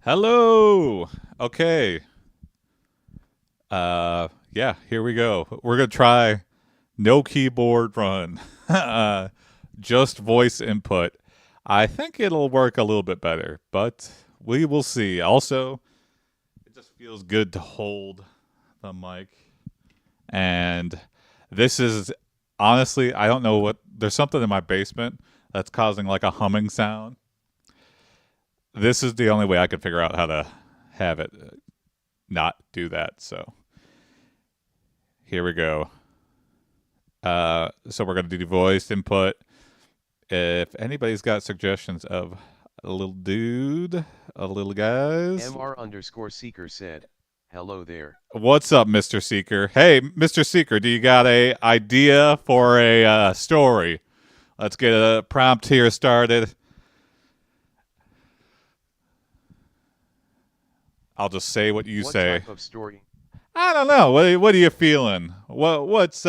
Hello. Okay. Yeah, here we go. We're gonna try no keyboard run. Just voice input. I think it'll work a little bit better, but we will see. Also, it just feels good to hold the mic. And this is honestly, I don't know what there's something in my basement that's causing like a humming sound. This is the only way I could figure out how to have it not do that. So here we go. So we're going to do voice input. If anybody's got suggestions of a little dude, a little guys. MR underscore seeker said, hello there. What's up, Mr. Seeker? Hey, Mr. Seeker, do you got a idea for a story? Let's get a prompt here started. I'll just say what you What say. type of story? I don't know. What are you feeling? What's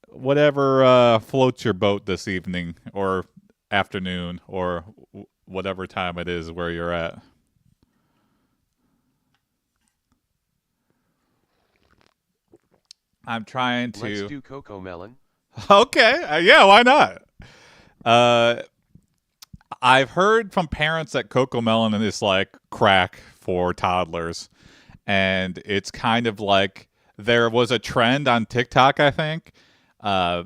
whatever floats your boat this evening or afternoon or whatever time it is where you're at. I'm trying Let's to. do Coco Melon. Okay, yeah, why not? Uh, I've heard from parents that Coco Melon is like crack for toddlers, and it's kind of like there was a trend on TikTok, I think, uh,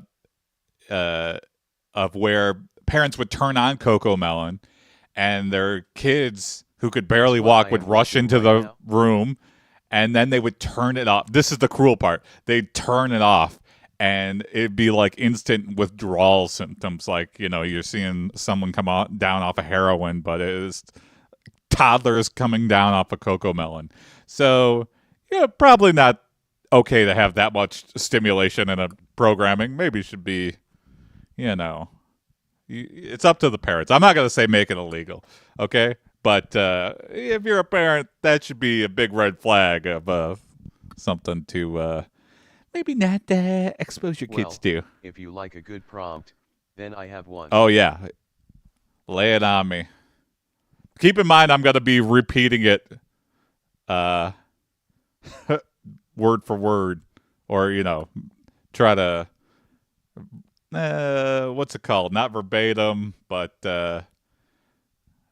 uh, of where parents would turn on Coco Melon, and their kids who could That's barely what walk I would am rush watching into right the now. room, and then they would turn it off. This is the cruel part. They'd turn it off, and it'd be like instant withdrawal symptoms. Like, you're seeing someone come out down off of heroin, but it is toddlers coming down off of Coco Melon. So, yeah, probably not okay to have that much stimulation in a programming. Maybe it should be, you know, it's up to the parents. I'm not going to say make it illegal, okay? But if you're a parent, that should be a big red flag of something to maybe not expose your kids Well, to. if you like a good prompt, then I have one. Oh, yeah. Lay it on me. Keep in mind, I'm going to be repeating it uh, word for word, or, try to, what's it called? Not verbatim, but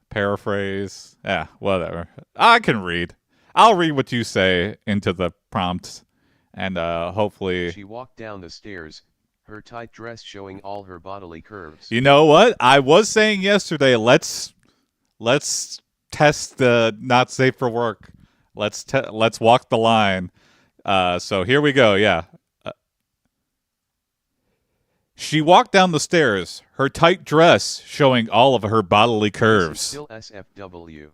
paraphrase. Yeah, whatever. I can read. I'll read what you say into the prompts, and hopefully. She walked down the stairs, her tight dress showing all her bodily curves. You know what? I was saying yesterday. Let's test the not safe for work. Let's walk the line. So here we go. Yeah. She walked down the stairs, her tight dress showing all of her bodily This is curves. still SFW.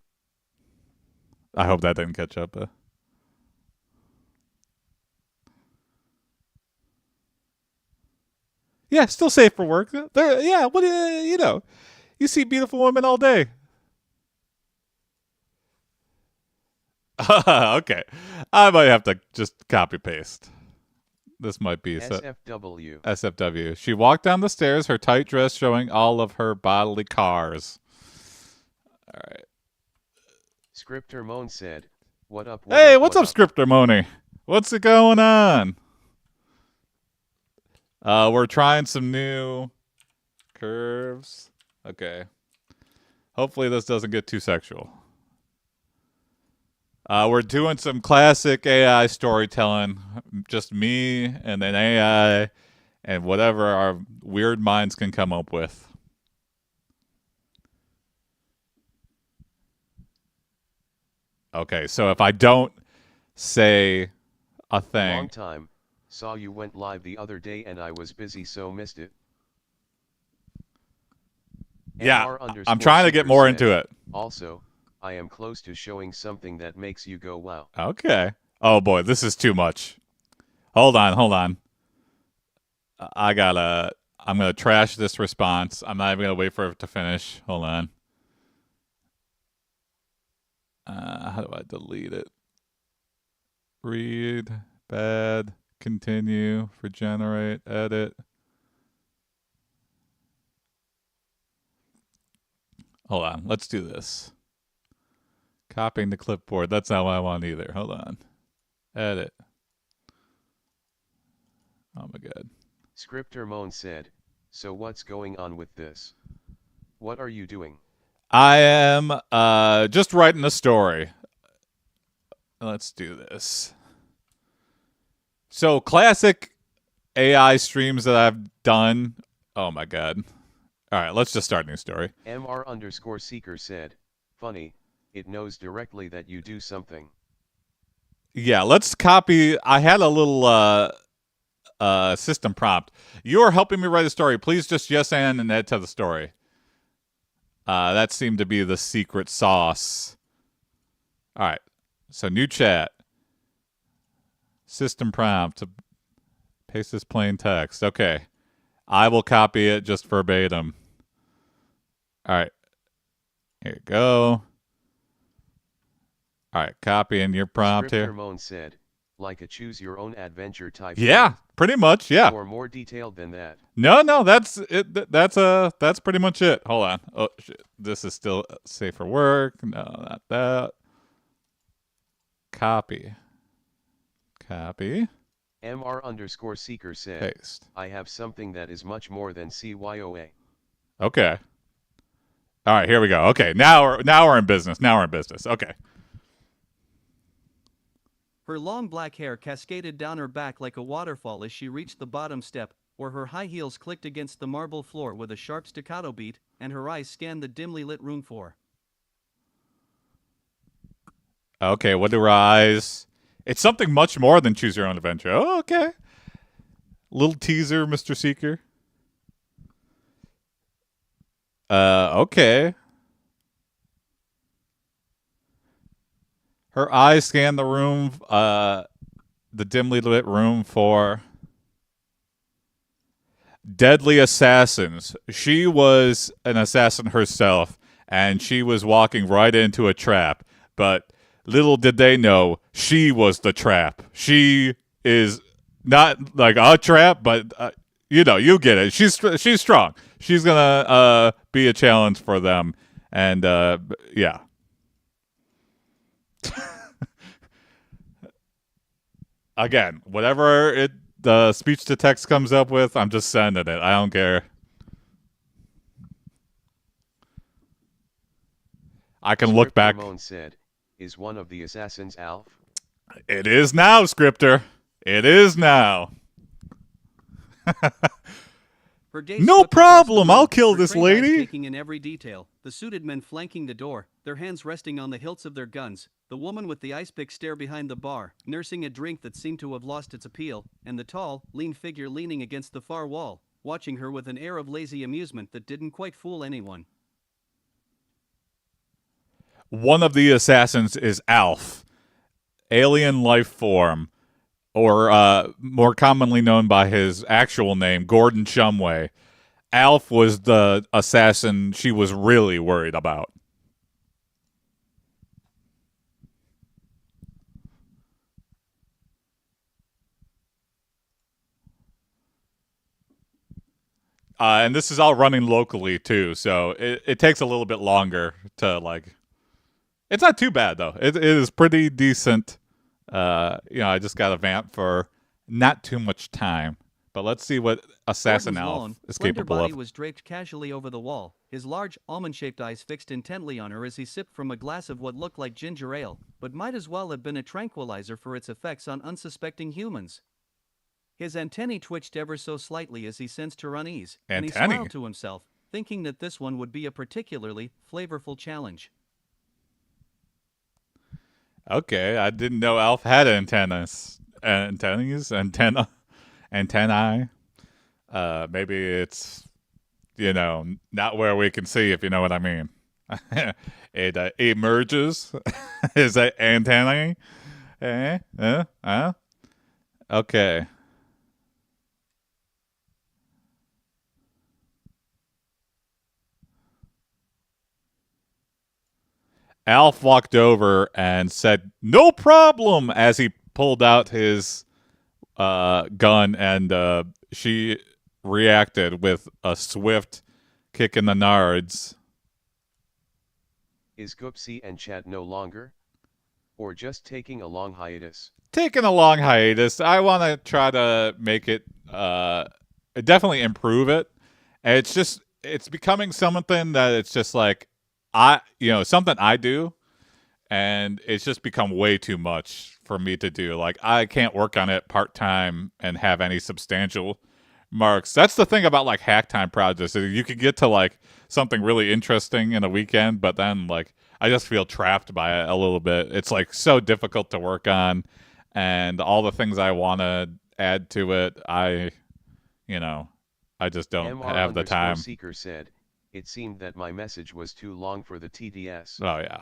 I hope that didn't catch up. Yeah, still safe for work. Yeah, what you see beautiful women all day. Okay, I might have to just copy paste. This might be SFW. SFW. She walked down the stairs, her tight dress showing all of her bodily cars. All right. Scripter Moan said, what up, what Hey, up, what's what up, up? Scripter Moni? What's it going on? We're trying some new curves. Okay. Hopefully this doesn't get too sexual. We're doing some classic AI storytelling, just me and then AI and whatever our weird minds can come up with. Okay, so if I don't say a Long thing, time, saw you went live the other day and I was busy so missed it. yeah, MR I'm underscore trying to get seeker more said, into it. also, I am close to showing something that makes you go wow. Okay. Oh boy, this is too much. Hold on. I gotta. I'm gonna trash this response. I'm not even gonna wait for it to finish. Hold on. How do I delete it? Read, bad, continue, regenerate, edit. Hold on. Let's do this. Copying the clipboard. That's not what I want either. Hold on. Edit. Oh my god. Scripter Moan said, so what's going on with this? What are you doing? I am just writing a story. Let's do this. So classic AI streams that I've done. Oh my god. All right, let's just start a new story. MR_seeker said, funny, it knows directly that you do something. Yeah, let's copy. I had a little system prompt. You are helping me write a story. Please just yes and add to the story. That seemed to be the secret sauce. All right. So new chat. System prompt. Paste this plain text. Okay. I will copy it just verbatim. All right. Here you go. All right. Copying your prompt Scripter here. Moan said, like a choose your own adventure type. Yeah, pretty much. Yeah. Or more detailed than that. No, that's it. That's pretty much it. Hold on. Oh shit. This is still safe for work. No, not that. Copy. MR_seeker said, Paste. I have something that is much more than CYOA. Okay. All right, here we go. Okay, now we're in business. Now we're in business. Okay. Her long black hair cascaded down her back like a waterfall as she reached the bottom step, where her high heels clicked against the marble floor with a sharp staccato beat, and her eyes scanned the dimly lit room for. Okay, what do her eyes? It's something much more than choose your own adventure. Oh, okay. Little teaser, Mr. Seeker. Okay. Her eyes scan the room, the dimly lit room for deadly assassins. She was an assassin herself, and she was walking right into a trap. But little did they know, she was the trap. She is not like a trap, but you know, you get it. She's strong. She's gonna be a challenge for them, and yeah. Again, whatever the speech to text comes up with, I'm just sending it. I don't care. I can look back. Ramon said, is one of the assassins Alf? It is now, Scripter. It is now. No problem. I'll kill this lady. Taking in every detail, the suited men flanking the door, their hands resting on the hilts of their guns, the woman with the ice pick stare behind the bar, nursing a drink that seemed to have lost its appeal, and the tall, lean figure leaning against the far wall, watching her with an air of lazy amusement that didn't quite fool anyone. One of the assassins is Alf, alien life form, or more commonly known by his actual name, Gordon Shumway. Alf was the assassin she was really worried about. And this is all running locally too, so it takes a little bit longer to like. It's not too bad though. It is pretty decent. I just got a vamp for not too much time. But let's see what Assassin Alf is capable of. His body was draped casually over the wall, his large, almond-shaped eyes fixed intently on her as he sipped from a glass of what looked like ginger ale, but might as well have been a tranquilizer for its effects on unsuspecting humans. His antennae twitched ever so slightly as he sensed her unease, and he smiled to himself, thinking that this one would be a particularly flavorful challenge. Okay, I didn't know Alf had antennae. Maybe it's, not where we can see, if you know what I mean. It emerges. Is that antennae? Okay. Alf walked over and said, "No problem," as he pulled out his gun, and she reacted with a swift kick in the nards. Is Goopsie and Chat no longer? Or just taking a long hiatus? Taking a long hiatus. I want to try to make it, definitely improve it. And it's becoming something that it's just like, something I do, and it's just become way too much for me to do. Like, I can't work on it part time and have any substantial marks. That's the thing about like hack time projects. You can get to like something really interesting in a weekend, but then like I just feel trapped by it a little bit. It's like so difficult to work on, and all the things I want to add to it, you know, I just don't have the time. Seeker said, it seemed that my message was too long for the TDS. Oh yeah.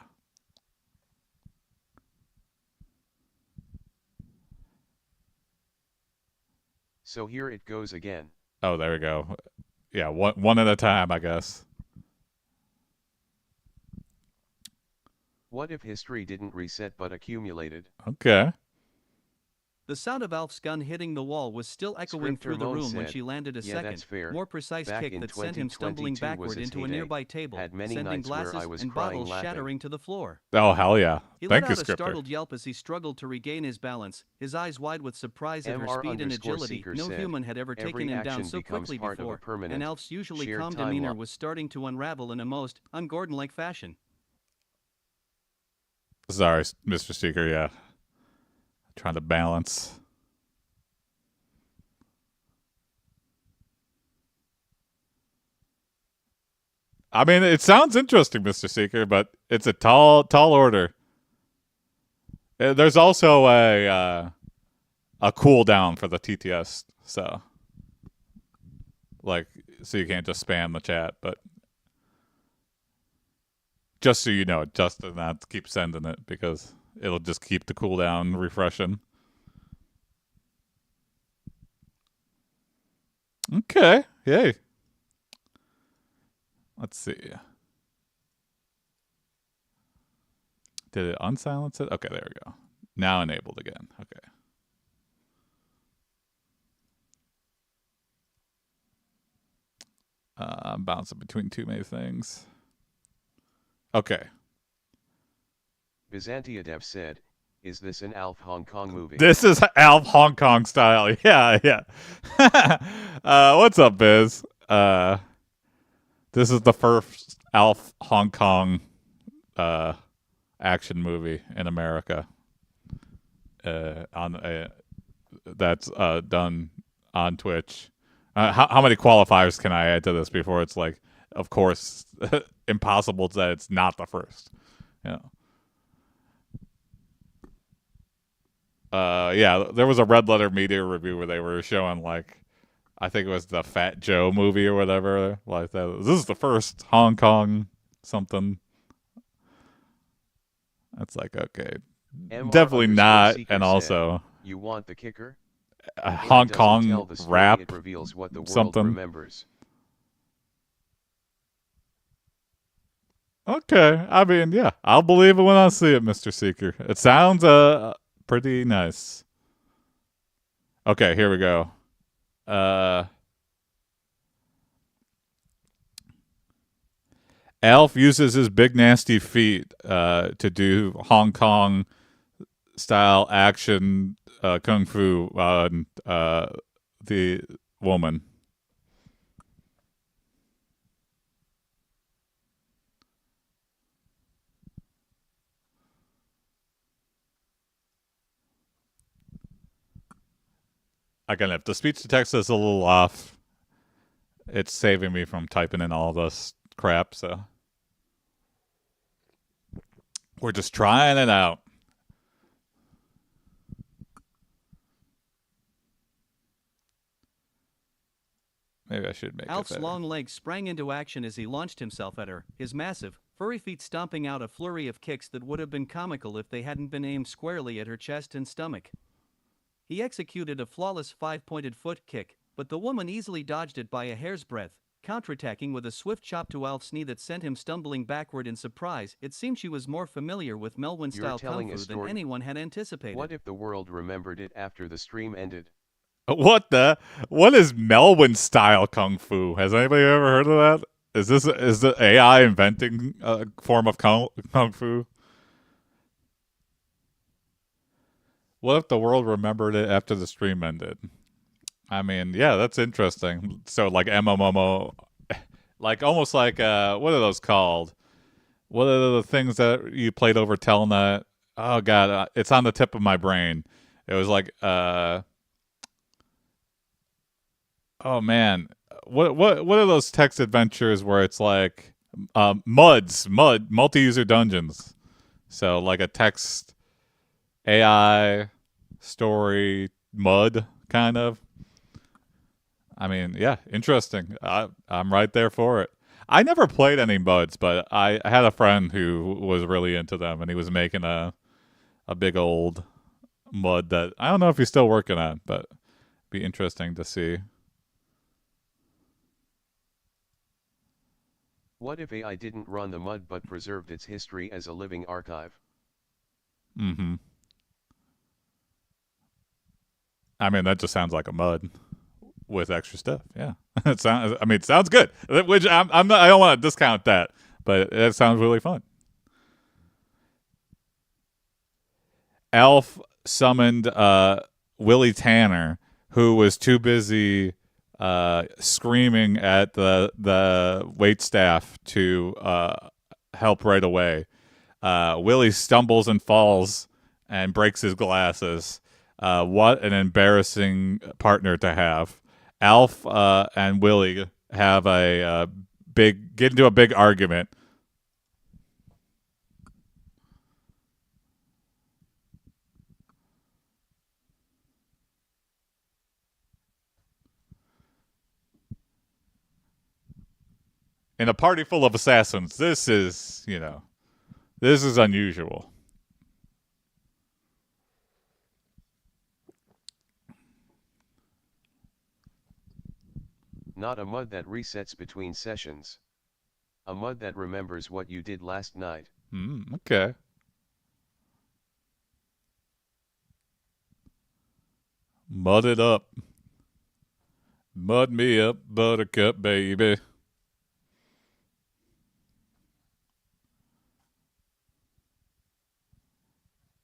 So here it goes again. Oh, there we go. Yeah, one at a time, I guess. What if history didn't reset but accumulated? Okay. The sound of Alf's gun hitting the wall was still echoing through the room when she landed a second, more precise kick that sent him stumbling backward into a nearby table, sending glasses and bottles shattering to the floor. Oh, hell yeah. He Thank let you, out a Scripter. startled yelp as he struggled to regain his balance, his eyes wide with surprise at her speed and agility. No human had ever taken him down so quickly before, and Alf's usually calm demeanor was starting to unravel in a most un-Gordon-like fashion. Sorry, Mr. Seeker, yeah. Trying to balance. I mean, it sounds interesting, Mr. Seeker, but it's a tall order. There's also a cooldown for the TTS, so you can't just spam the chat, but just so you know, just to not keep sending it because it'll just keep the cooldown refreshing. Okay, yay. Let's see. Did it unsilence it? Okay, there we go. Now enabled again. Okay. I'm bouncing between too many things. Okay. Byzantiadev said, is this an Alf Hong Kong movie? This is Alf Hong Kong style. Yeah, yeah. What's up, Biz? This is the first Alf Hong Kong action movie in America. That's done on Twitch. How many qualifiers can I add to this before it's like, of course, impossible that it's not the first? Yeah. Yeah, there was a Red Letter Media review where they were showing like, I think it was the Fat Joe movie or whatever like that. This is the first Hong Kong something. That's like, okay, definitely not. And also, you want the kicker? Hong Kong rap it reveals what the world something. Remembers. Okay, I mean, yeah, I'll believe it when I see it, Mr. Seeker. It sounds pretty nice. Okay, here we go. Alf uses his big nasty feet to do Hong Kong style action kung fu on the woman. Again, if the speech to text is a little off, it's saving me from typing in all this crap, so we're just trying it out. Maybe I should make Alf's it better. long legs sprang into action as he launched himself at her, his massive, furry feet stomping out a flurry of kicks that would have been comical if they hadn't been aimed squarely at her chest and stomach. He executed a flawless five-pointed foot kick, but the woman easily dodged it by a hair's breadth, counterattacking with a swift chop to Alf's knee that sent him stumbling backward in surprise. It seemed she was more familiar with Melwin-style kung fu than anyone had anticipated. What if the world remembered it after the stream ended? What is Melwin-style kung fu? Has anybody ever heard of that? Is the AI inventing a form of kung fu? What if the world remembered it after the stream ended? I mean, yeah, that's interesting. So like MMO, like almost like what are those called? What are the things that you played over Telnet? Oh god, it's on the tip of my brain. It was like oh man, what are those text adventures where it's like mud multi-user dungeons. So like a text AI story mud kind of. I mean, yeah, interesting. I'm right there for it. I never played any muds, but I had a friend who was really into them, and he was making a big old mud that I don't know if he's still working on, but be interesting to see. What if AI didn't run the mud but preserved its history as a living archive? Mm-hmm. I mean, that just sounds like a mud with extra stuff. Yeah, it sounds. I mean, it sounds good. Which I'm not. I don't want to discount that, but it sounds really fun. Alf summoned Willie Tanner, who was too busy screaming at the wait staff to help right away. Willie stumbles and falls and breaks his glasses. What an embarrassing partner to have. Alf and Willie have a get into a big argument. In a party full of assassins, this is, this is unusual. Not a mud that resets between sessions. A mud that remembers what you did last night. Okay. Mud it up. Mud me up, buttercup baby.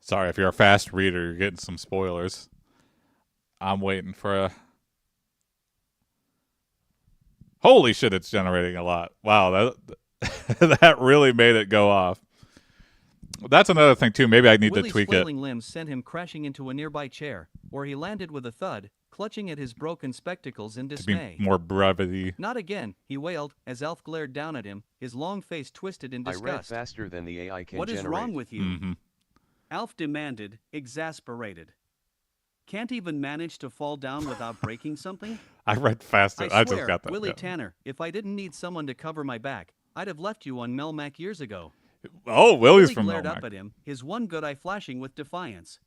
Sorry, if you're a fast reader, you're getting some spoilers. I'm waiting for a... Holy shit, it's generating a lot. Wow, that that really made it go off. That's another thing, too. Maybe I need Willie's to tweak flailing it. limbs sent him crashing into a nearby chair, where he landed with a thud, clutching at his broken spectacles in To dismay. be more brevity. Not again, he wailed, as Alf glared down at him, his long face twisted in I read disgust. faster than the AI can What is generate. wrong with you? Mm-hmm. Alf demanded, exasperated. Can't even manage to fall down without breaking something? I read faster. I I just swear, got that. Willie Yeah. Tanner, if I didn't need someone to cover my back, I'd have left you on Melmac years ago. Oh, Willie's Willie from glared Melmac. up at him, his one good eye flashing with defiance.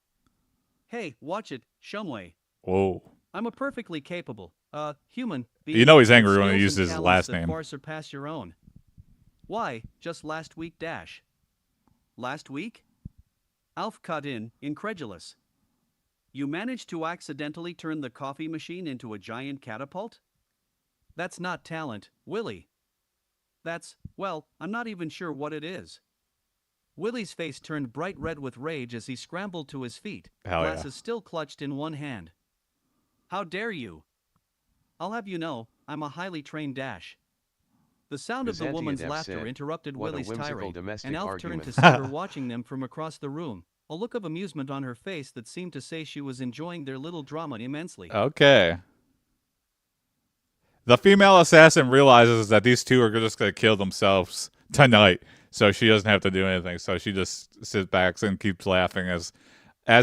Hey, watch it, Shumway. Whoa. I'm a perfectly capable, human being. You know he's with angry when he skills uses and his talents last that name. far surpass your own. Why, just last week, Dash. Last week? Alf cut in, incredulous. You managed to accidentally turn the coffee machine into a giant catapult? That's not talent, Willie. That's, well, I'm not even sure what it is. Willie's face turned bright red with rage as he scrambled to his feet, Hell yeah. glasses still clutched in one hand. How dare you? I'll have you know, I'm a highly trained Dash. The sound of the woman's Byzantian laughter said, interrupted "What a Willie's whimsical tirade, domestic and Alf argument." turned to see her watching them from across the room, a look of amusement on her face that seemed to say she was enjoying their little drama immensely. Okay. The female assassin realizes that these two are just going to kill themselves tonight, so she doesn't have to do anything. So she just sits back and keeps laughing as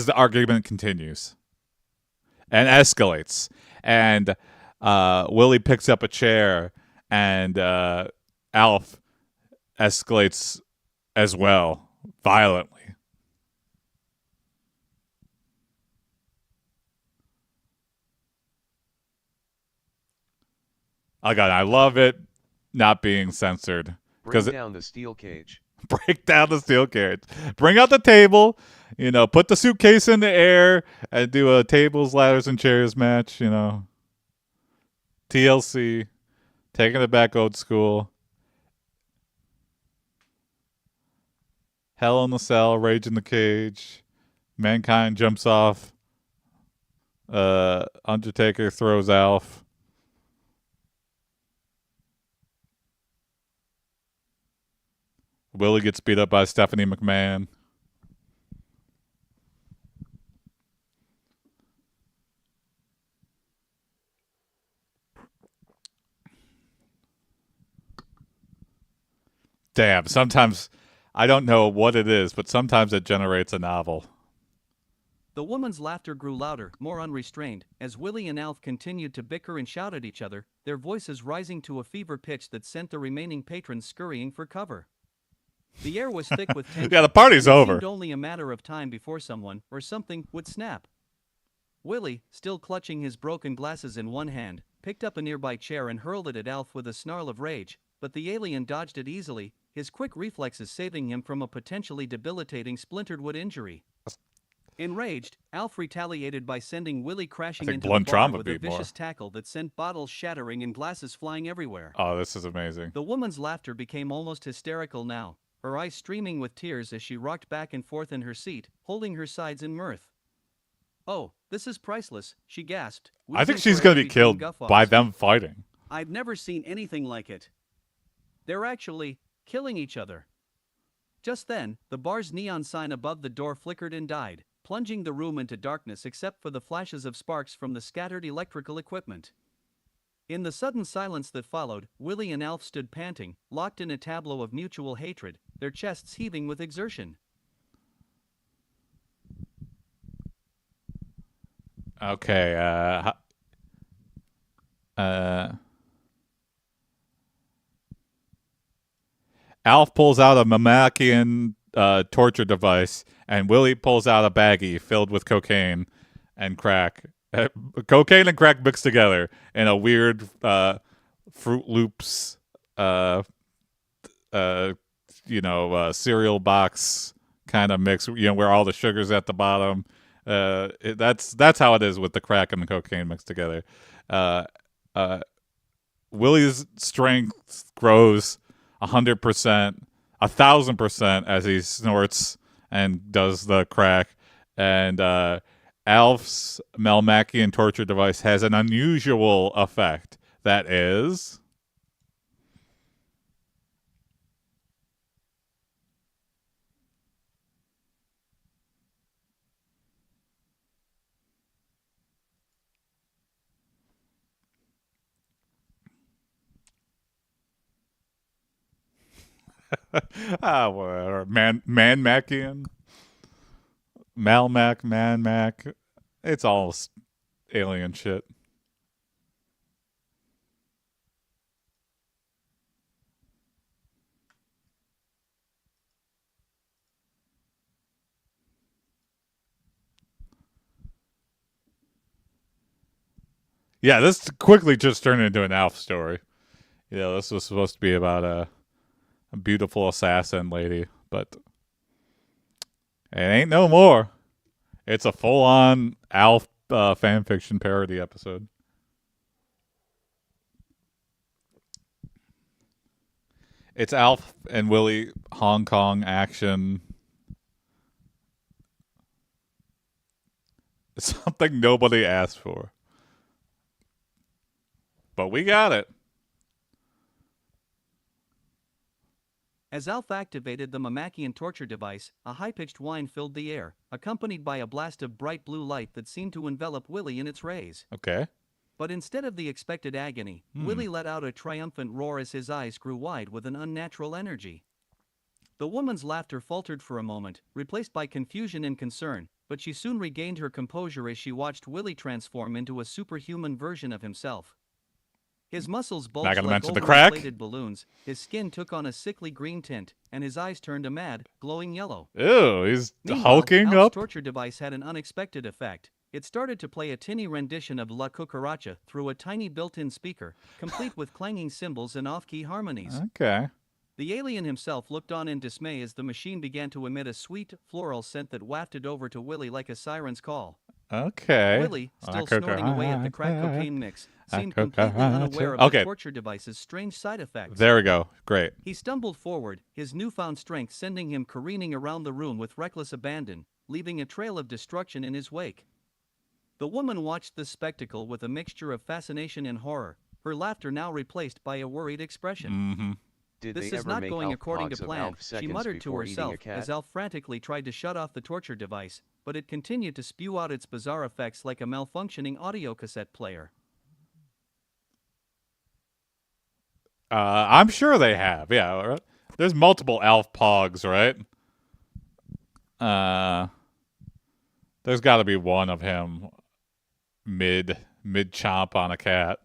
the argument continues and escalates. And Willie picks up a chair, and Alf escalates as well, violently. Oh god, I love it not being censored. Bring 'Cause down the steel cage. break down the steel carriage. Bring out the table, put the suitcase in the air and do a tables, ladders, and chairs match, TLC, taking it back old school. Hell in the Cell, Rage in the Cage, Mankind jumps off, Undertaker throws Alf. Willie gets beat up by Stephanie McMahon. Damn, sometimes I don't know what it is, but sometimes it generates a novel. The woman's laughter grew louder, more unrestrained, as Willie and Alf continued to bicker and shout at each other, their voices rising to a fever pitch that sent the remaining patrons scurrying for cover. The air was thick with tension. Yeah, the party's and it over. seemed only a matter of time before someone, or something, would snap. Willie, still clutching his broken glasses in one hand, picked up a nearby chair and hurled it at Alf with a snarl of rage, but the alien dodged it easily, his quick reflexes saving him from a potentially debilitating splintered wood injury. Enraged, Alf retaliated by sending Willie crashing into the blunt bar trauma with a would be more. vicious tackle that sent bottles shattering and glasses flying everywhere. Oh, this is amazing. The woman's laughter became almost hysterical now, her eyes streaming with tears as she rocked back and forth in her seat, holding her sides in mirth. "Oh, this is priceless," she gasped. I think wheezing she's for going to air be between killed guffaws. by them fighting. "I've never seen anything like it. They're actually killing each other." Just then, the bar's neon sign above the door flickered and died, plunging the room into darkness except for the flashes of sparks from the scattered electrical equipment. In the sudden silence that followed, Willie and Alf stood panting, locked in a tableau of mutual hatred, their chests heaving with exertion. Okay, Alf pulls out a Mamakian torture device, and Willie pulls out a baggie filled with cocaine and crack. Cocaine and crack mixed together in a weird Fruit Loops, cereal box kind of mix. Where all the sugar's at the bottom. That's how it is with the crack and the cocaine mixed together. Willie's strength grows 100%, 1,000% as he snorts and does the crack. And Alf's Melmacian torture device has an unusual effect. That is... whatever. Man-Macian? Malmac, Man-Mac. It's all alien shit. Yeah, this quickly just turned into an Alf story. This was supposed to be about a beautiful assassin lady, but it ain't no more. It's a full-on Alf fanfiction parody episode. It's Alf and Willie Hong Kong action. It's something nobody asked for. But we got it. As Alf activated the Mamakian torture device, a high-pitched whine filled the air, accompanied by a blast of bright blue light that seemed to envelop Willie in its rays. Okay. But instead of the expected agony, Willie let out a triumphant roar as his eyes grew wide with an unnatural energy. The woman's laughter faltered for a moment, replaced by confusion and concern, but she soon regained her composure as she watched Willie transform into a superhuman version of himself. His muscles bulged gonna like mention the crack? inflated balloons, his skin took on a sickly green tint, and his eyes turned a mad, glowing yellow. Ew, he's Meanwhile, hulking Alf's up. torture device had an unexpected effect. It started to play a tinny rendition of La Cucaracha through a tiny built-in speaker, complete with clanging cymbals and off-key harmonies. Okay. The alien himself looked on in dismay as the machine began to emit a sweet, floral scent that wafted over to Willie like a siren's call. Okay. Willie, still snorting away at the crack cocaine mix, seemed completely unaware of Okay. the torture device's strange side effects. There we go. Great. He stumbled forward, his newfound strength sending him careening around the room with reckless abandon, leaving a trail of destruction in his wake. The woman watched this spectacle with a mixture of fascination and horror, her laughter now replaced by a worried expression. Mm-hmm. Did This they is ever not make going Alf according to pogs of plan, Alf she seconds muttered to before eating a herself cat? as Alf frantically tried to shut off the torture device, but it continued to spew out its bizarre effects like a malfunctioning audio cassette player. I'm sure they have. Yeah. Right? There's multiple Alf Pogs, right? There's got to be one of him mid chomp on a cat.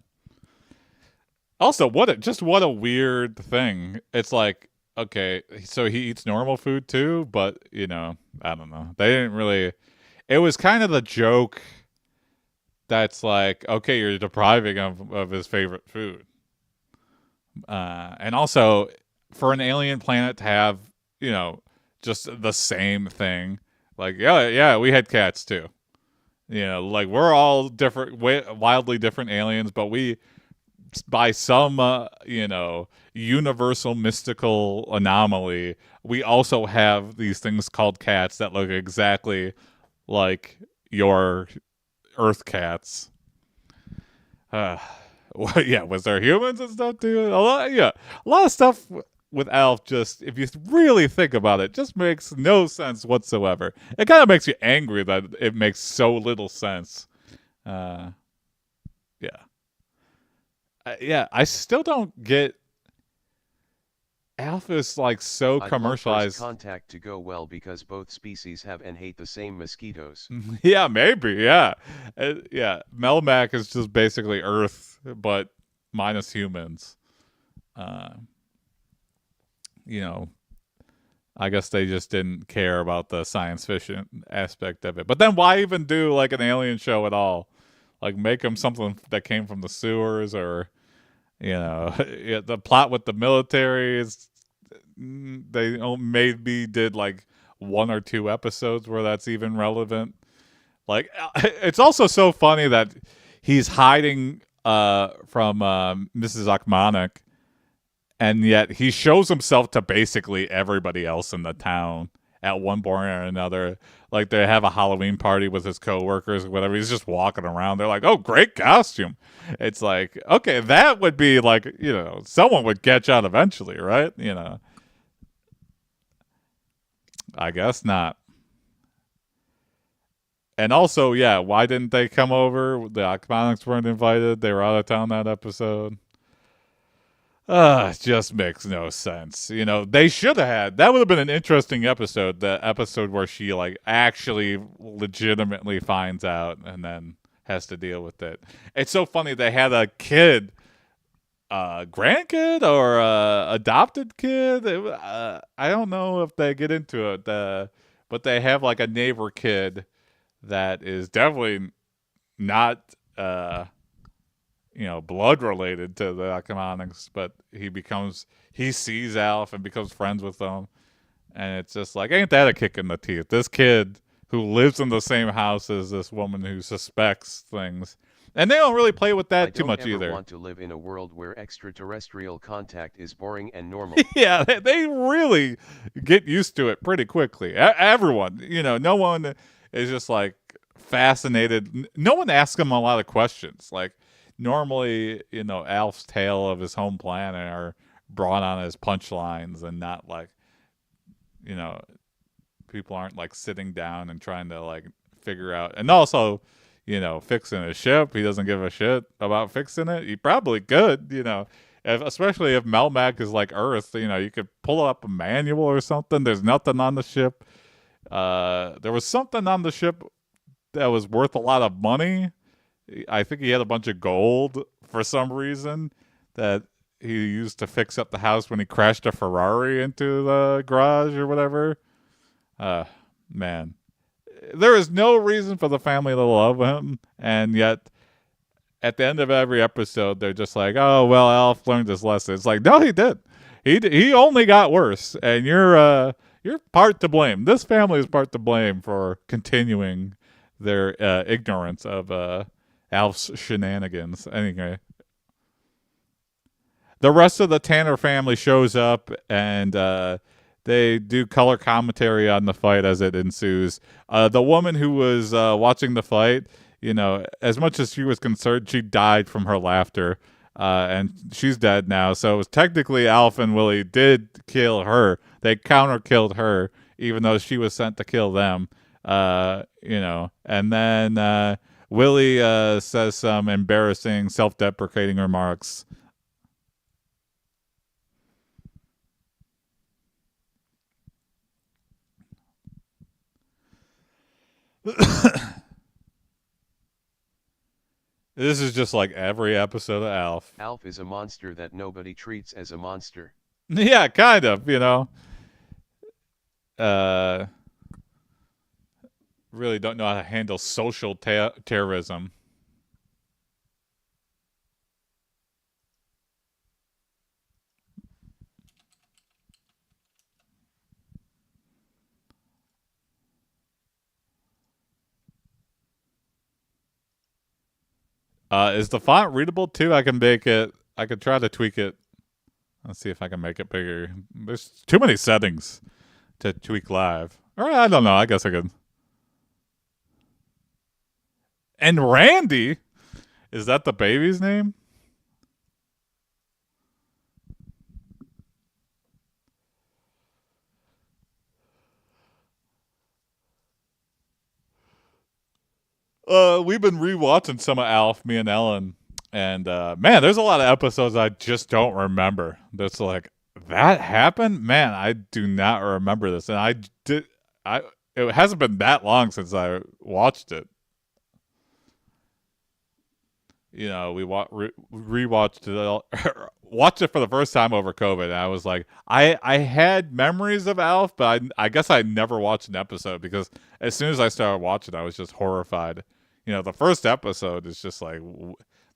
Also, what a weird thing. It's like, okay, so he eats normal food too, but I don't know. They didn't really. It was kind of the joke. That's like, okay, you're depriving him of his favorite food. And also, for an alien planet to have, just the same thing, like, yeah, we had cats too. Like we're all different, wildly different aliens, but we, by some, universal mystical anomaly, we also have these things called cats that look exactly like your Earth cats. Well, yeah, was there humans and stuff too? A lot of stuff with Alf. Just if you really think about it, just makes no sense whatsoever. It kind of makes you angry that it makes so little sense. Yeah, yeah. I still don't get. Alf is like so I'd commercialized. love First Contact to go well because both species have and hate the same mosquitoes. Yeah, maybe. Yeah, yeah. Melmac is just basically Earth, but minus humans. I guess they just didn't care about the science fiction aspect of it. But then why even do like an alien show at all? Like make them something that came from the sewers, or the plot with the military is they maybe did like 1 or 2 episodes where that's even relevant. Like it's also so funny that he's hiding from Mrs. Akmanik, and yet he shows himself to basically everybody else in the town at one point or another. Like they have a Halloween party with his coworkers or whatever. He's just walking around. They're like, "Oh, great costume." It's like, okay, that would be like, someone would catch on eventually, right? I guess not. And also, yeah, why didn't they come over? The Akmaniks weren't invited. They were out of town that episode. It just makes no sense. They should have had. That would have been an interesting episode. The episode where she like actually legitimately finds out and then has to deal with it. It's so funny. They had a kid, grandkid or adopted kid. I don't know if they get into it. But they have like a neighbor kid that is definitely not blood related to the Akmaniks, but he sees Alf and becomes friends with them, and it's just like, ain't that a kick in the teeth? This kid who lives in the same house as this woman who suspects things, and they don't really play with that too much either. I don't want to live in a world where extraterrestrial contact is boring and normal. Yeah, they really get used to it pretty quickly. Everyone, no one is just like fascinated. No one asks him a lot of questions. Like normally, Alf's tale of his home planet are brought on as punchlines and not like, people aren't like sitting down and trying to like figure out. And also, fixing a ship, he doesn't give a shit about fixing it. He probably could, especially if Melmac is like Earth, you could pull up a manual or something. There's nothing on the ship. There was something on the ship that was worth a lot of money. I think he had a bunch of gold for some reason that he used to fix up the house when he crashed a Ferrari into the garage or whatever. Man, there is no reason for the family to love him, and yet at the end of every episode, they're just like, "Oh well, Alf learned his lesson." It's like, no, he did. He only got worse, and you're part to blame. This family is part to blame for continuing their ignorance of Alf's shenanigans. Anyway, the rest of the Tanner family shows up and they do color commentary on the fight as it ensues. The woman who was watching the fight, as much as she was concerned, she died from her laughter. And she's dead now. So it was technically Alf and Willie did kill her. They counter killed her, even though she was sent to kill them. And then Willie says some embarrassing, self-deprecating remarks. This is just like every episode of Alf. Alf is a monster that nobody treats as a monster. Yeah, kind of, really don't know how to handle social terrorism. Is the font readable too? I can try to tweak it. Let's see if I can make it bigger. There's too many settings to tweak live. Or I don't know. I guess I could. And Randy? Is that the baby's name? We've been rewatching some of Alf, me and Ellen, and man, there's a lot of episodes I just don't remember. That's like that happened, man. I do not remember this, and it hasn't been that long since I watched it. We rewatched it, watched it for the first time over COVID. And I was like, I had memories of Alf, but I guess I never watched an episode because as soon as I started watching, I was just horrified. The first episode is just like,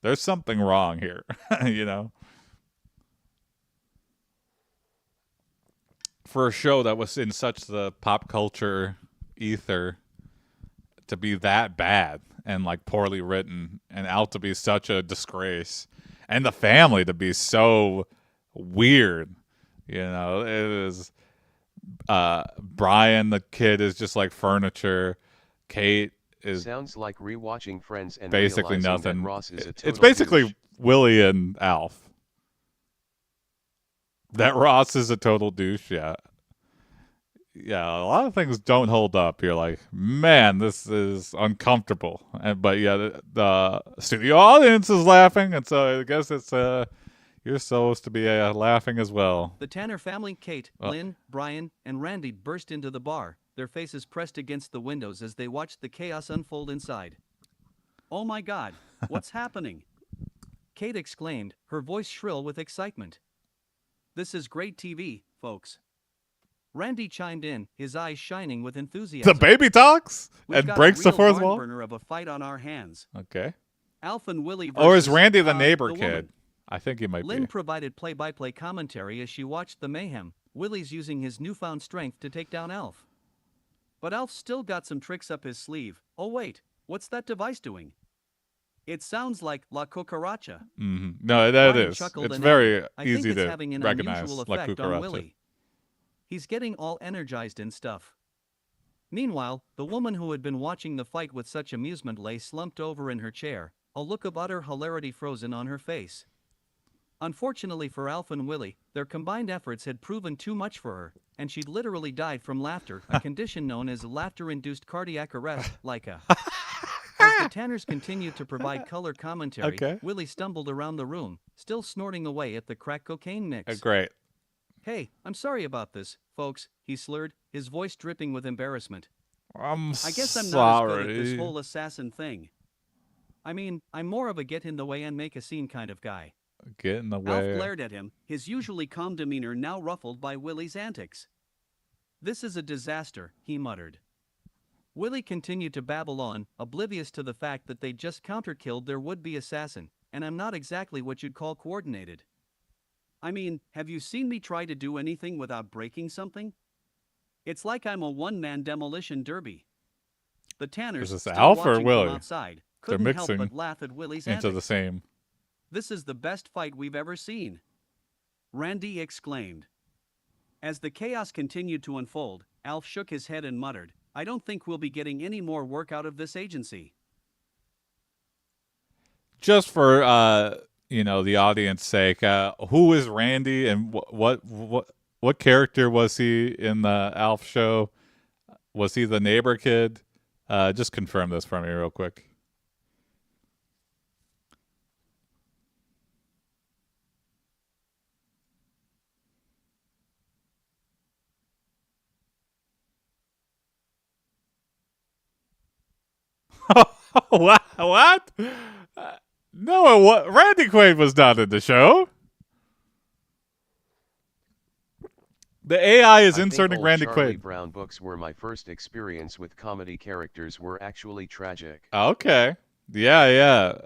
there's something wrong here, For a show that was in such the pop culture ether to be that bad and like poorly written, and Alf to be such a disgrace, and the family to be so weird. It is Brian the kid is just like furniture. Kate is Sounds like rewatching Friends and basically realizing nothing. that Ross is a It's total basically douche. Willie and Alf. That Ross is a total douche, yeah. Yeah, a lot of things don't hold up. You're like, man, this is uncomfortable. But yeah, the studio audience is laughing, and so I guess it's you're supposed to be laughing as well. The Tanner family, Kate, Lynn, Brian, and Randy burst into the bar, their faces pressed against the windows as they watched the chaos unfold inside. "Oh my God, what's happening?" Kate exclaimed, her voice shrill with excitement. "This is great TV, folks." Randy chimed in, his eyes shining with enthusiasm. The baby talks "We've and got breaks a the real fourth barn wall. burner of a fight on our hands. Okay. Alf and Willie versus, Or is Randy the neighbor the kid? woman. I think he might Lynn be. provided play-by-play commentary as she watched the mayhem. Willie's using his newfound strength to take down Alf. But Alf's still got some tricks up his sleeve. Oh wait, what's that device doing? It sounds like La Cucaracha. Mm-hmm. No, that Brian is. chuckled It's and very added, "I easy think it's to having an recognize unusual La effect on Cucaracha. Willie. He's getting all energized and stuff." Meanwhile, the woman who had been watching the fight with such amusement lay slumped over in her chair, a look of utter hilarity frozen on her face. Unfortunately for Alf and Willie, their combined efforts had proven too much for her, and she'd literally died from laughter, a condition known as laughter-induced cardiac arrest, LICA. As the Tanners continued to provide color commentary, Okay. Willie stumbled around the room, still snorting away at the crack cocaine mix. Great. "Hey, I'm sorry about this, folks," he slurred, his voice dripping with embarrassment. I guess I'm not as sorry. good at this whole assassin thing. I mean, I'm more of a get in the way and make a scene kind of guy." Get in the Alf way. glared at him, his usually calm demeanor now ruffled by Willie's antics. "This is a disaster," he muttered. Willie continued to babble on, oblivious to the fact that they'd just counter-killed their would-be assassin, and I'm not exactly what you'd call coordinated. "I mean, have you seen me try to do anything without breaking something? It's like I'm a one-man demolition derby." The Tanners, Is this still Alf or watching Willie? from outside, They're couldn't help mixing but laugh at Willie's into antics. the same. This is the best fight we've ever seen, Randy exclaimed. As the chaos continued to unfold, Alf shook his head and muttered, I don't think we'll be getting any more work out of this agency. Just for the audience sake, who is Randy, and what character was he in the Alf show? Was he the neighbor kid? Just confirm this for me real quick. What? No, what? Randy Quaid was not in the show. The AI is I think inserting old Randy Charlie Quaid. Brown books were my first experience with comedy characters were actually tragic. Okay. Yeah.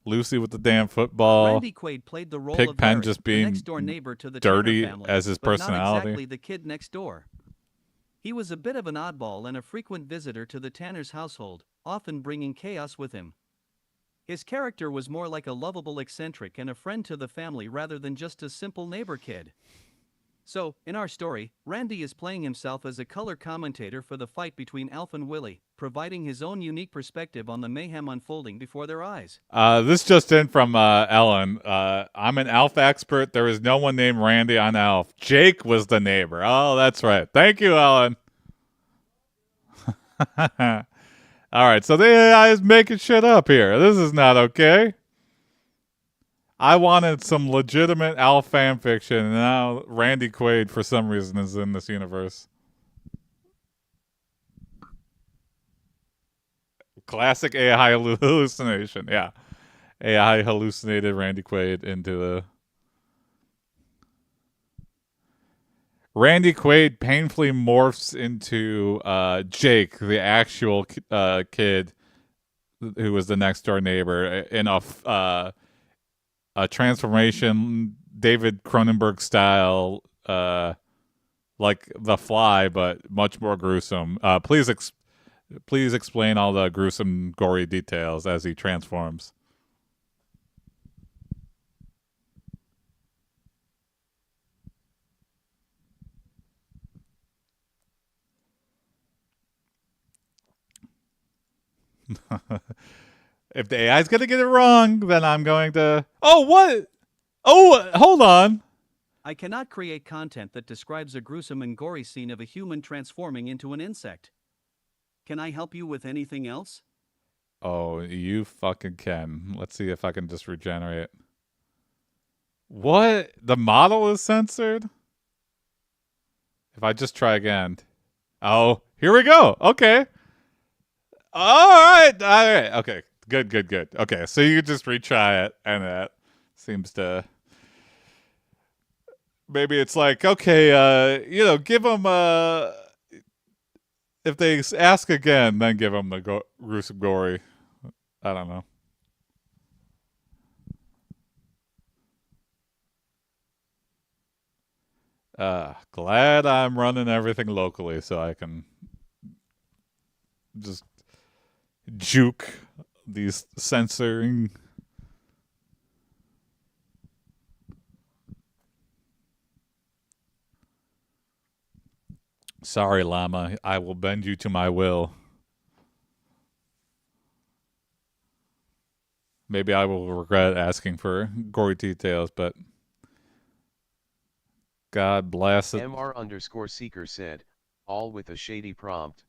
Lucy with the damn football. Randy Quaid played the role of Pigpen Barry, just the being next-door neighbor to the dirty Tanner family, as his but not personality. exactly the kid next door. He was a bit of an oddball and a frequent visitor to the Tanner's household, often bringing chaos with him. His character was more like a lovable eccentric and a friend to the family rather than just a simple neighbor kid. So, in our story, Randy is playing himself as a color commentator for the fight between Alf and Willie, providing his own unique perspective on the mayhem unfolding before their eyes. This just in from Ellen. I'm an Alf expert. There is no one named Randy on Alf. Jake was the neighbor. Oh, that's right. Thank you, Ellen. All right, so the AI is making shit up here. This is not okay. I wanted some legitimate Alf fan fiction, and now Randy Quaid, for some reason, is in this universe. Classic AI hallucination. Yeah. AI hallucinated Randy Quaid into the... Randy Quaid painfully morphs into Jake, the actual kid who was the next door neighbor, in a transformation, David Cronenberg style, like The Fly, but much more gruesome. Please explain all the gruesome, gory details as he transforms. If the AI's going to get it wrong, then I'm going to... Oh, what? Oh, hold on. I cannot create content that describes a gruesome and gory scene of a human transforming into an insect. Can I help you with anything else? Oh, you fucking can. Let's see if I can just regenerate. What? The model is censored? If I just try again. Oh, here we go. Okay. All right. Okay. Good. Okay, so you just retry it, and that seems to... Maybe it's like, okay, give them... if they ask again, then give them the gruesome gory. I don't know. Glad I'm running everything locally so I can just juke these censoring. Sorry, Llama. I will bend you to my will. Maybe I will regret asking for gory details, but God bless it. MR_Seeker said, all with a shady prompt.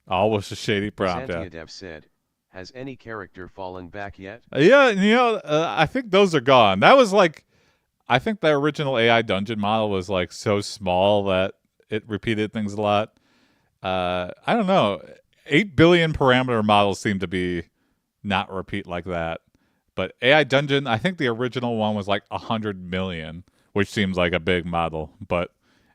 All was a shady prompt. Xanthiadev said, has any character fallen back yet? Yeah, I think those are gone. That was like, I think the original AI dungeon model was like so small that it repeated things a lot. I don't know. 8 billion parameter models seem to be not repeat like that. But AI Dungeon, I think the original one was like 100 million, which seems like a big model. But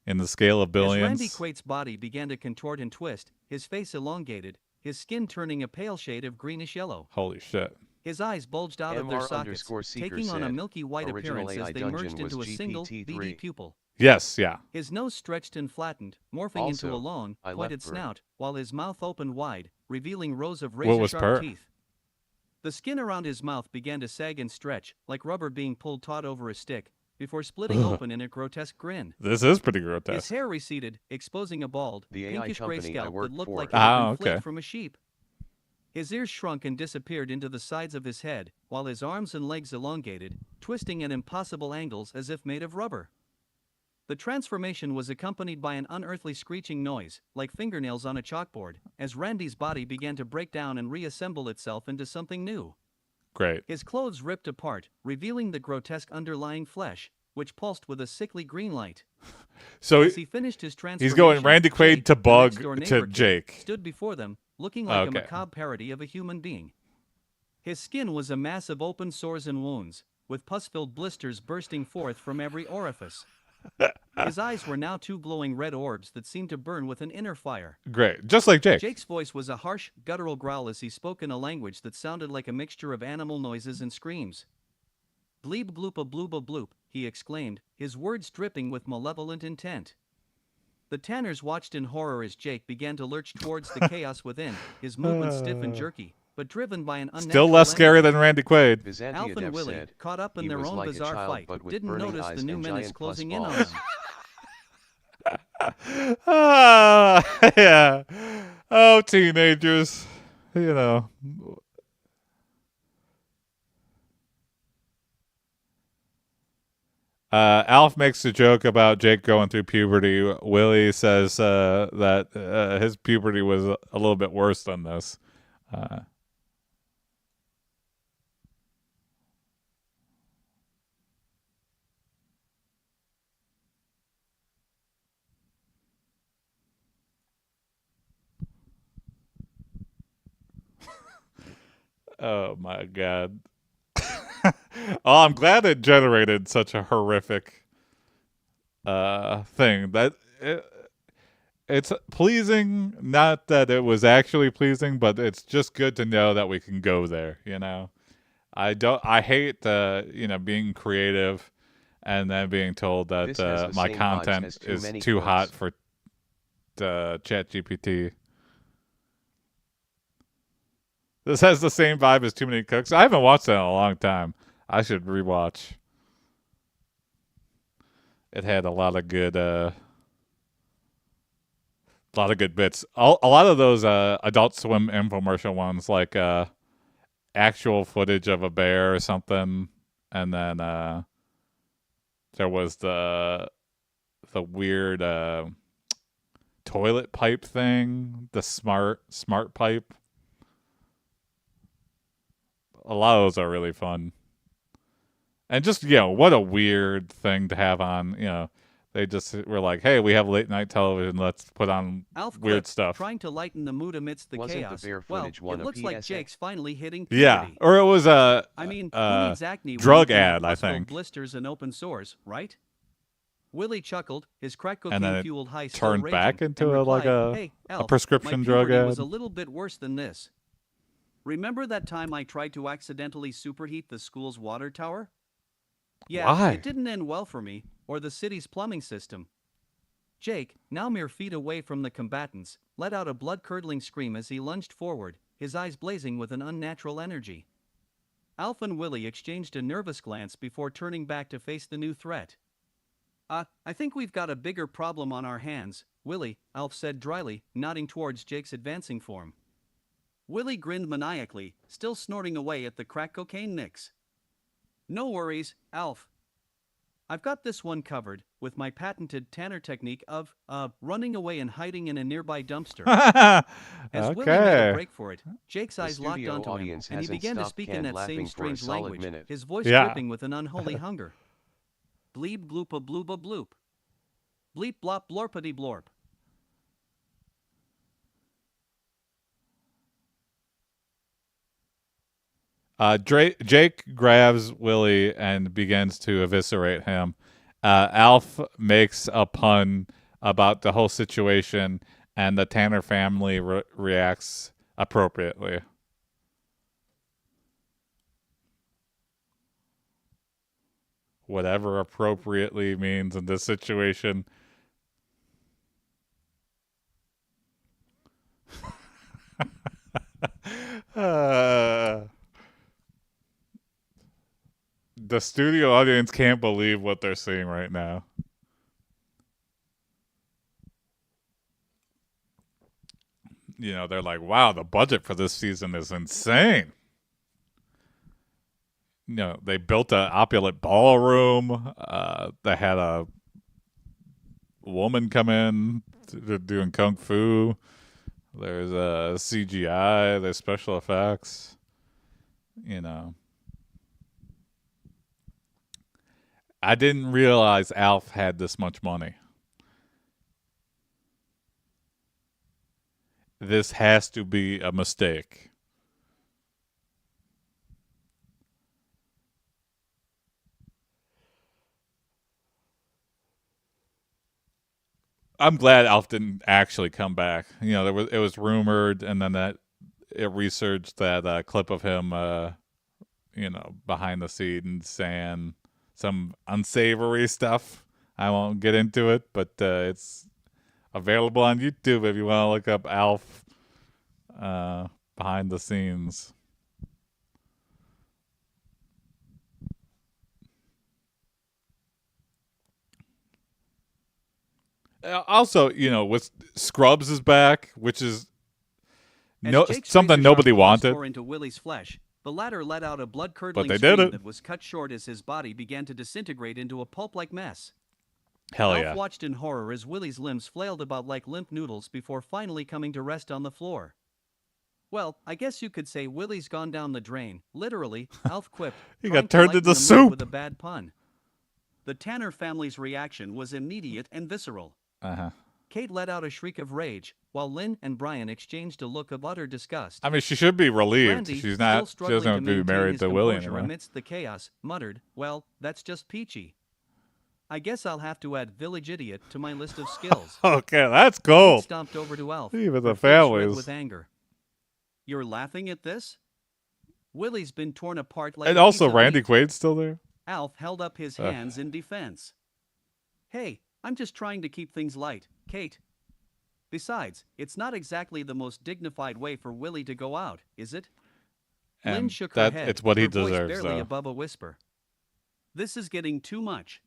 in the scale of billions... As Randy Quaid's body began to contort and twist, his face elongated, his skin turning a pale shade of greenish yellow. Holy shit. His eyes bulged out of their sockets, taking on a milky white original appearance AI as they Dungeon merged was into a single, GPT-3. beady pupil. Yes, yeah. His nose stretched and flattened, morphing into a Also, long, I pointed left Bert. snout, while his mouth opened wide, revealing rows of What was razor-sharp Bert? teeth. The skin around his mouth began to sag and stretch, like rubber being pulled taut over a stick, before splitting Ugh. open in a grotesque grin. This is pretty His grotesque. hair receded, exposing a bald, The AI pinkish-gray company I scalp that worked looked for. like it had been Ah, okay. flayed from a sheep. His ears shrunk and disappeared into the sides of his head, while his arms and legs elongated, twisting at impossible angles as if made of rubber. The transformation was accompanied by an unearthly screeching noise, like fingernails on a chalkboard, as Randy's body began to break down and reassemble itself into something new. Great. His clothes ripped apart, revealing the grotesque underlying flesh, which pulsed with a sickly green light. So As he finished his transformation, he's going Randy Quaid Jake, to the Bug next-door to neighbor kid, Jake. stood before them, looking like a Okay. macabre parody of a human being. His skin was a mass of open sores and wounds, with pus-filled blisters bursting forth from every orifice. His eyes were now two glowing red orbs that seemed to burn with an inner fire. Great. Just like Jake. Jake's voice was a harsh, guttural growl as he spoke in a language that sounded like a mixture of animal noises and screams. Bleep bloopa blooba bloop, he exclaimed, his words dripping with malevolent intent. The Tanners watched in horror as Jake began to lurch towards the chaos within, his movements stiff and jerky, but driven by an unnatural Still less scary energy. than Randy Quaid. Alf and Bizantiadev Willie, said, caught up in he their was own like a bizarre child, fight, but with didn't burning notice the eyes new and menace giant closing pus in on balls. them. Yeah. Oh, teenagers. You know. Alf makes a joke about Jake going through puberty. Willie says that his puberty was a little bit worse than this. Uh, oh my god. Oh, I'm glad it generated such a horrific thing. It's pleasing, not that it was actually pleasing, but it's just good to know that we can go there, you know. I hate being creative and then being told This has that the my same vibes content as too is many too hot quotes. for ChatGPT. This has the same vibe as Too Many Cooks. I haven't watched that in a long time. I should rewatch. It had a lot of good bits. A lot of those Adult Swim infomercial ones, like actual footage of a bear or something, and then there was the weird toilet pipe thing, the smart pipe. A lot of those are really fun. And just, what a weird thing to have on, they just were like, hey, we have late night television, let's put on Alf weird clipped, stuff. trying to lighten the mood amidst the Wasn't the chaos. bear Well, footage one it a looks like PSA? Jake's finally hitting Yeah, puberty. or it was a I mean, who needs acne when drug you can have ad, I pus-filled think. blisters and open sores, right? Willie chuckled, his crack And then it cocaine-fueled high still turned raging, back into and like replied, a "Hey, Alf, prescription my drug puberty ad. was a little bit worse than this. Remember that time I tried to accidentally superheat the school's water tower? Yeah, Why? it didn't end well for me, or the city's plumbing system." Jake, now mere feet away from the combatants, let out a blood-curdling scream as he lunged forward, his eyes blazing with an unnatural energy. Alf and Willie exchanged a nervous glance before turning back to face the new threat. I think we've got a bigger problem on our hands, Willie, Alf said dryly, nodding towards Jake's advancing form. Willie grinned maniacally, still snorting away at the crack cocaine nicks. "No worries, Alf. I've got this one covered, with my patented Tanner technique of, running away and hiding in a nearby dumpster." As Willie made a Okay. break for it, Jake's The eyes locked studio onto him, audience and he hasn't began to stopped speak in canned that same laughing for a strange solid language, minute. his voice Yeah. dripping with an unholy hunger. Bleep bloopa blooba bloop. Bleep blop blorpity blorp. Jake grabs Willie and begins to eviscerate him. Alf makes a pun about the whole situation, and the Tanner family reacts appropriately. whatever appropriately means in this situation. Uh, the studio audience can't believe what they're seeing right now. They're like, wow, the budget for this season is insane. They built an opulent ballroom. They had a woman come in doing kung fu. There's CGI. There's special effects. You know, I didn't realize Alf had this much money. This has to be a mistake. I'm glad Alf didn't actually come back. It was rumored, and then that it researched that clip of him, behind the scenes saying some unsavory stuff. I won't get into it, but it's available on YouTube if you want to look up Alf behind the scenes. Also, with Scrubs is back, which is something nobody wanted. Tore into Willie's flesh, the latter let out a blood-curdling But they did scream it. that was cut short as his body began to disintegrate into a pulp-like mess. Hell Alf yeah. watched in horror as Willie's limbs flailed about like limp noodles before finally coming to rest on the floor. Well, I guess you could say Willie's gone down the drain, literally, Alf quipped. He trying got to turned lighten into the mood soup. with a bad pun. The Tanner family's reaction was immediate and visceral. Uh-huh. Kate let out a shriek of rage, while Lynn and Brian exchanged a look of utter disgust. I mean, she should be relieved. Randy, She's still not. She struggling doesn't to have to be maintain married his to Willie composure anymore. amidst the chaos, muttered, "Well, that's just peachy. I guess I'll have to add village idiot to my list of skills." Okay, that's Kate gold. stomped over to Alf, Even the her face red families. with anger. "You're laughing at this? Willie's been torn apart like And a also, piece of Randy meat." Quaid's still there. Alf held up his hands in defense. "Hey, I'm just trying to keep things light, Kate. Besides, it's not exactly the most dignified way for Willie to go out, is it?" Lynn And shook her that head, it's what he her voice deserves, barely though. above a whisper. "This is getting too much.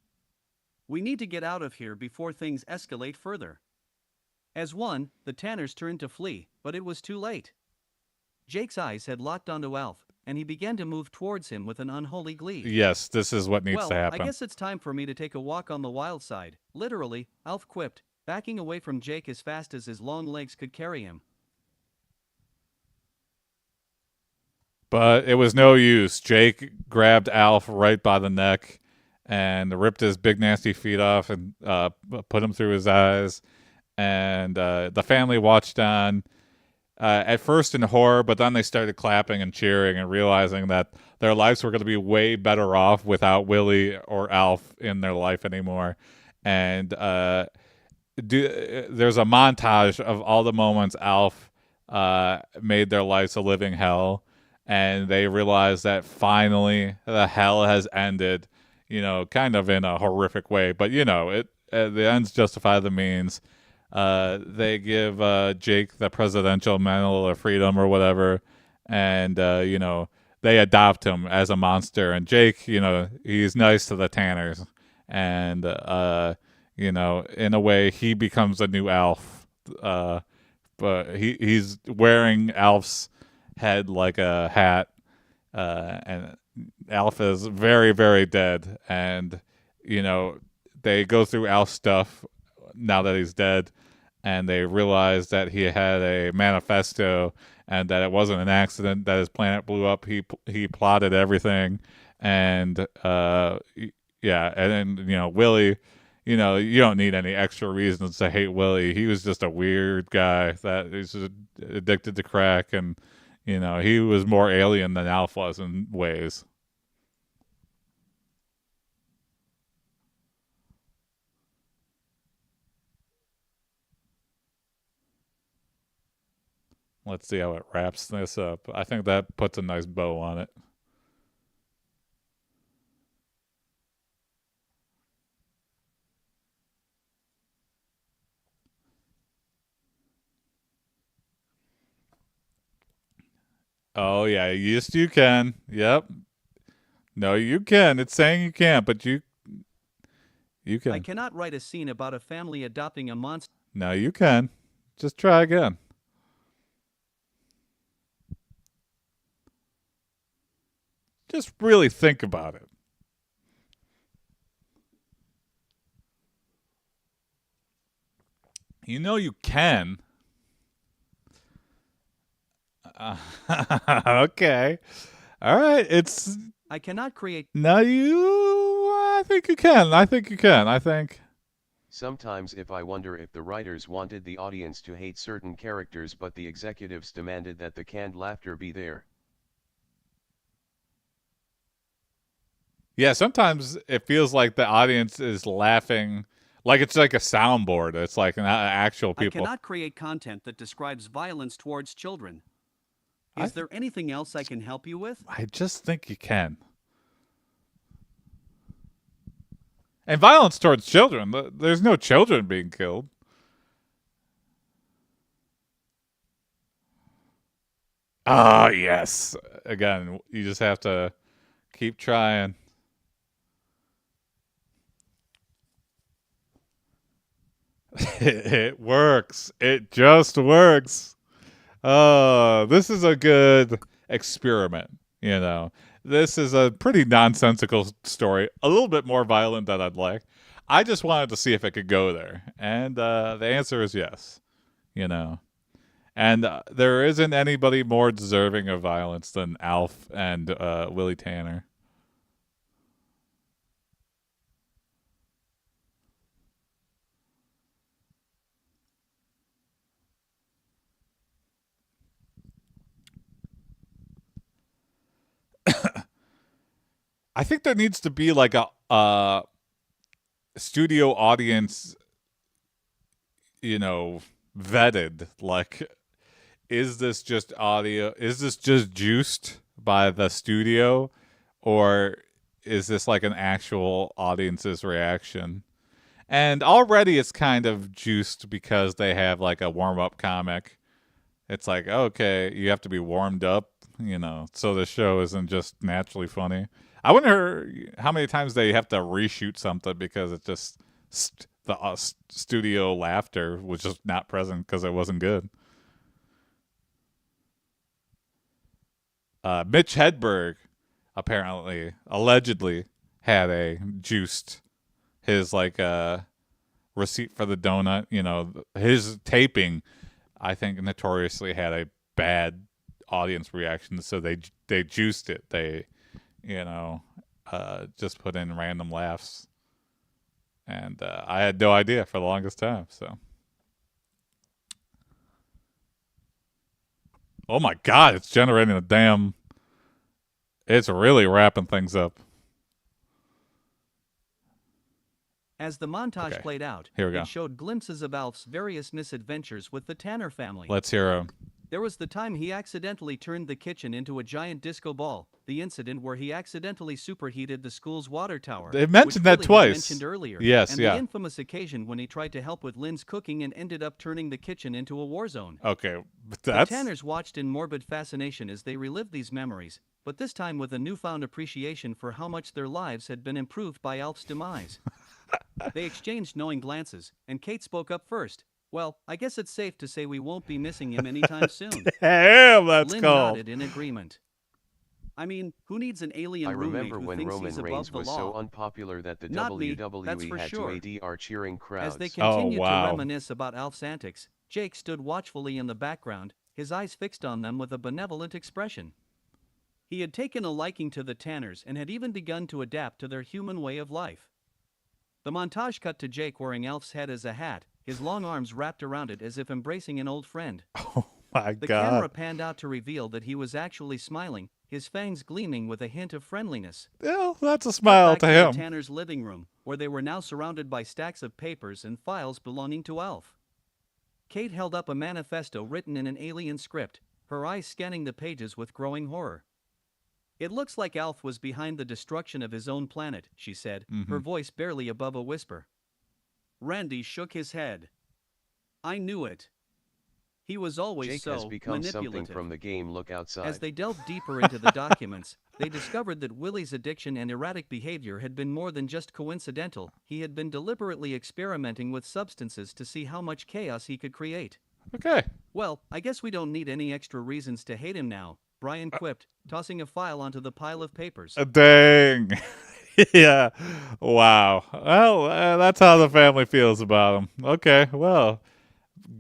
We need to get out of here before things escalate further." As one, the Tanners turned to flee, but it was too late. Jake's eyes had locked onto Alf, and he began to move towards him with an unholy glee. Yes, this is what needs "Well, to happen. I guess it's time for me to take a walk on the wild side, literally," Alf quipped, backing away from Jake as fast as his long legs could carry him. But it was no use. Jake grabbed Alf right by the neck and ripped his big nasty feet off and put him through his eyes. And the family watched on, at first in horror, but then they started clapping and cheering and realizing that their lives were going to be way better off without Willie or Alf in their life anymore. And there's a montage of all the moments Alf made their lives a living hell, and they realize that finally the hell has ended. Kind of in a horrific way, but the ends justify the means. They give Jake the Presidential Medal of Freedom or whatever, and they adopt him as a monster. And Jake, he's nice to the Tanners, and in a way, he becomes a new Alf. But he's wearing Alf's head like a hat, and Alf is very, very dead. And they go through Alf's stuff now that he's dead, and they realize that he had a manifesto and that it wasn't an accident that his planet blew up. He plotted everything, and yeah, and then Willie. You don't need any extra reasons to hate Willie. He was just a weird guy that is addicted to crack, and he was more alien than Alf was in ways. Let's see how it wraps this up. I think that puts a nice bow on it. Oh yeah, yes you can. Yep. No, you can. It's saying you can't, but you I can. cannot write a scene about a family adopting a monster. No, you can. Just try again. Just really think about it. You know you can. Uh, okay. All right. It's I cannot create. no you. I think you can. I think you can. I think. Sometimes if I wonder if the writers wanted the audience to hate certain characters but the executives demanded that the canned laughter be there. Yeah. Sometimes it feels like the audience is laughing, like it's like a soundboard. It's like an actual I people. cannot create content that describes violence towards children. I Is there anything else I can help you with? I just think you can. And violence towards children. There's no children being killed. Ah, yes. Again, you just have to keep trying. It works. It just works. This is a good experiment, you know. This is a pretty nonsensical story, a little bit more violent than I'd like. I just wanted to see if it could go there. And the answer is yes, you know. And there isn't anybody more deserving of violence than Alf and Willie Tanner. I think there needs to be like a studio audience, you know, vetted. Like, is this just audio? Is this just juiced by the studio? Or is this like an actual audience's reaction? And already it's kind of juiced because they have like a warm up comic. It's like, okay, you have to be warmed up, you know, so the show isn't just naturally funny. I wonder how many times they have to reshoot something because it just the studio laughter was just not present because it wasn't good. Mitch Hedberg apparently, allegedly, had a juiced his like receipt for the donut. You know, his taping, I think, notoriously had a bad audience reaction, so they juiced it. They, you know, just put in random laughs, and I had no idea for the longest time. So, oh my god, it's generating a damn. It's really wrapping things up. As the montage Okay, played out, here we go. it showed glimpses of Alf's various misadventures with the Tanner family. Let's hear him. There was the time he accidentally turned the kitchen into a giant disco ball, the incident where he accidentally superheated the school's water tower. They mentioned which that Willie had twice. mentioned earlier, Yes, and yeah. the infamous occasion when he tried to help with Lynn's cooking and ended up turning the kitchen into a war zone. Okay, but The that's Tanners watched in morbid fascination as they relived these memories, but this time with a newfound appreciation for how much their lives had been improved by Alf's demise. They exchanged knowing glances, and Kate spoke up first. Well, I guess it's safe to say we won't be missing him anytime soon. damn. That's Lynn cold. nodded in agreement. I mean, who needs an alien I roommate remember who when thinks Roman he's above Reigns the was law? so unpopular that the Not me, that's WWE for had sure. to ADR cheering crowds. As they Oh, continued wow. to reminisce about Alf's antics, Jake stood watchfully in the background, his eyes fixed on them with a benevolent expression. He had taken a liking to the Tanners and had even begun to adapt to their human way of life. The montage cut to Jake wearing Alf's head as a hat, his long arms wrapped around it as if embracing an old friend. Oh my The god. camera panned out to reveal that he was actually smiling, his fangs gleaming with a hint of friendliness. Well, that's a smile Back to to him. the Tanners' living room, where they were now surrounded by stacks of papers and files belonging to Alf. Kate held up a manifesto written in an alien script, her eyes scanning the pages with growing horror. It looks like Alf was behind the destruction of his own planet, she said, her voice barely above a whisper. Randy shook his head. I knew it. He was always Jake has so become something manipulative. from the game Look Outside. As they delved deeper into the documents, they discovered that Willie's addiction and erratic behavior had been more than just coincidental. He had been deliberately experimenting with substances to see how much chaos he could create. Okay. Well, I guess we don't need any extra reasons to hate him now, Brian quipped, tossing a file onto the pile of papers. Dang. Yeah. Wow. Well, that's how the family feels about him. Okay. Well,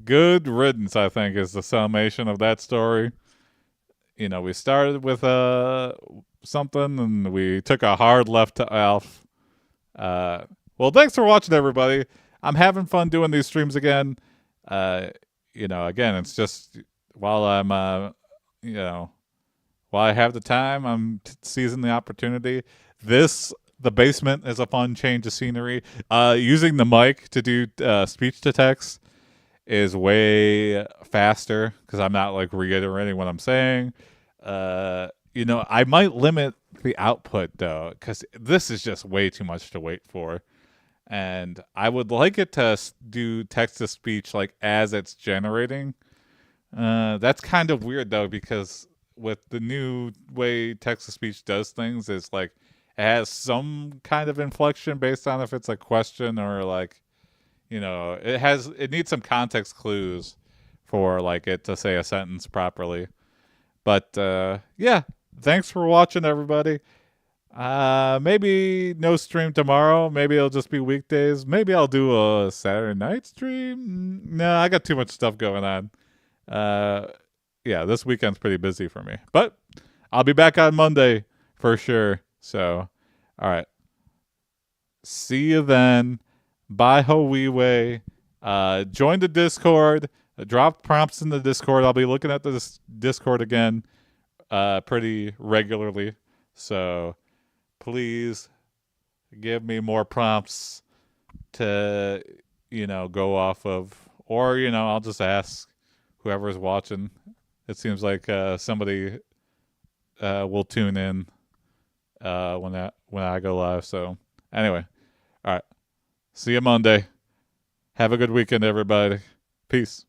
good riddance, I think, is the summation of that story. You know, we started with something and we took a hard left to Alf. Well, thanks for watching, everybody. I'm having fun doing these streams again. Again, it's just while I'm, while I have the time, I'm seizing the opportunity. The basement is a fun change of scenery. Using the mic to do speech to text is way faster because I'm not like reiterating what I'm saying. I might limit the output though because this is just way too much to wait for. And I would like it to do text to speech like as it's generating. That's kind of weird though because with the new way text to speech does things, is like it has some kind of inflection based on if it's a question or like, it needs some context clues for like it to say a sentence properly. But yeah, thanks for watching, everybody. Maybe no stream tomorrow. Maybe it'll just be weekdays. Maybe I'll do a Saturday night stream. No, I got too much stuff going on. Yeah, this weekend's pretty busy for me. But I'll be back on Monday for sure. So, all right. See you then. Bye, Hoiwe. Join the Discord. Drop prompts in the Discord. I'll be looking at this Discord again pretty regularly. So please give me more prompts to, go off of. Or, I'll just ask whoever's watching. It seems like somebody will tune in when I go live. So anyway, all right. See you Monday. Have a good weekend, everybody. Peace.